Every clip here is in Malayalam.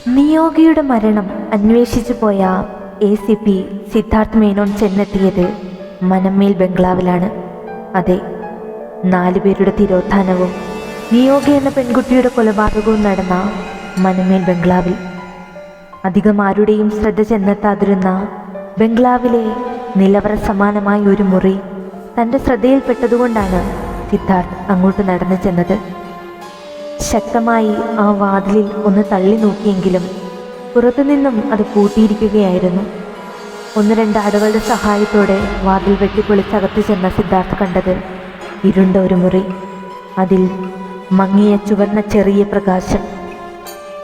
നിയോഗിയുടെ മരണം അന്വേഷിച്ചു പോയ ACP സിദ്ധാർത്ഥ് മേനോൻ ചെന്നെത്തിയത് മനമേൽ ബംഗ്ലാവിലാണ്. അതെ, 4 പേരുടെ തിരോധാനവും നിയോഗ എന്ന പെൺകുട്ടിയുടെ കൊലപാതകവും നടന്ന മനമേൽ ബംഗ്ലാവിൽ. അധികം ആരുടെയും ശ്രദ്ധ ചെന്നെത്താതിരുന്ന ബംഗ്ലാവിലെ നിലവറ സമാനമായ ഒരു മുറി തൻ്റെ ശ്രദ്ധയിൽപ്പെട്ടതുകൊണ്ടാണ് സിദ്ധാർത്ഥ് അങ്ങോട്ട് നടന്നു ചെന്നത്. ശക്തമായി ആ വാതിലിൽ ഒന്ന് തള്ളി നോക്കിയെങ്കിലും പുറത്തുനിന്നും അത് പൂട്ടിയിരിക്കുകയായിരുന്നു. 1-2 ആടുകളുടെ സഹായത്തോടെ വാതിൽ വെട്ടിപ്പൊളിച്ചകത്ത് ചെന്ന സിദ്ധാർത്ഥ് കണ്ടത് ഇരുണ്ട ഒരു മുറി. അതിൽ മങ്ങിയ ചുവന്ന ചെറിയ പ്രകാശം,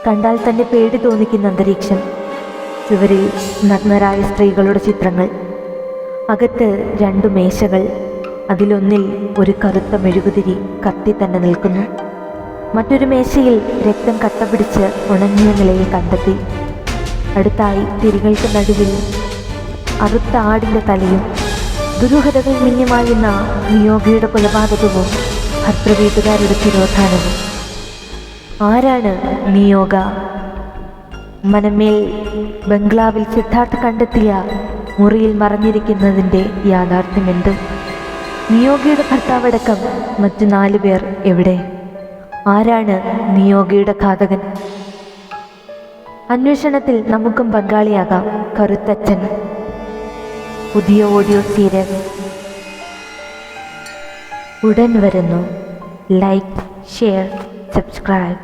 കണ്ടാൽ തന്നെ പേടി തോന്നിക്കുന്ന അന്തരീക്ഷം, ചുവരിൽ നഗ്നരായ സ്ത്രീകളുടെ ചിത്രങ്ങൾ, അകത്ത് 2 മേശകൾ, അതിലൊന്നിൽ ഒരു കറുത്ത മെഴുകുതിരി കത്തി തന്നെ നിൽക്കുന്നു. മറ്റൊരു മേശയിൽ രക്തം കട്ട പിടിച്ച് ഉണങ്ങിയ നിലയിൽ കണ്ടെത്തി. അടുത്തായി തിരികൾക്ക് നടുവിൽ അറുത്ത ആടിൻ്റെ തലയും ദുരൂഹതകൾ മിന്യമായുന്ന നിയോഗയുടെ കൊലപാതകവും ഭർത്തൃവീട്ടുകാരുടെ തിരോധാനവും. ആരാണ് നിയോഗ? മനമേൽ ബംഗ്ലാവിൽ സിദ്ധാർത്ഥ് കണ്ടെത്തിയ മുറിയിൽ മറഞ്ഞിരിക്കുന്നതിൻ്റെ യാഥാർത്ഥ്യമെന്ത്? നിയോഗയുടെ ഭർത്താവടക്കം മറ്റു 4 പേർ എവിടെ? ആരാണ് നിയോഗയുടെ ഘാതകൻ? അന്വേഷണത്തിൽ നമുക്കും പങ്കാളിയാകാം. കറുത്തച്ഛൻ പുതിയ ഓഡിയോ സീരീസ് ഉടൻ വരുന്നു. Like, share, subscribe.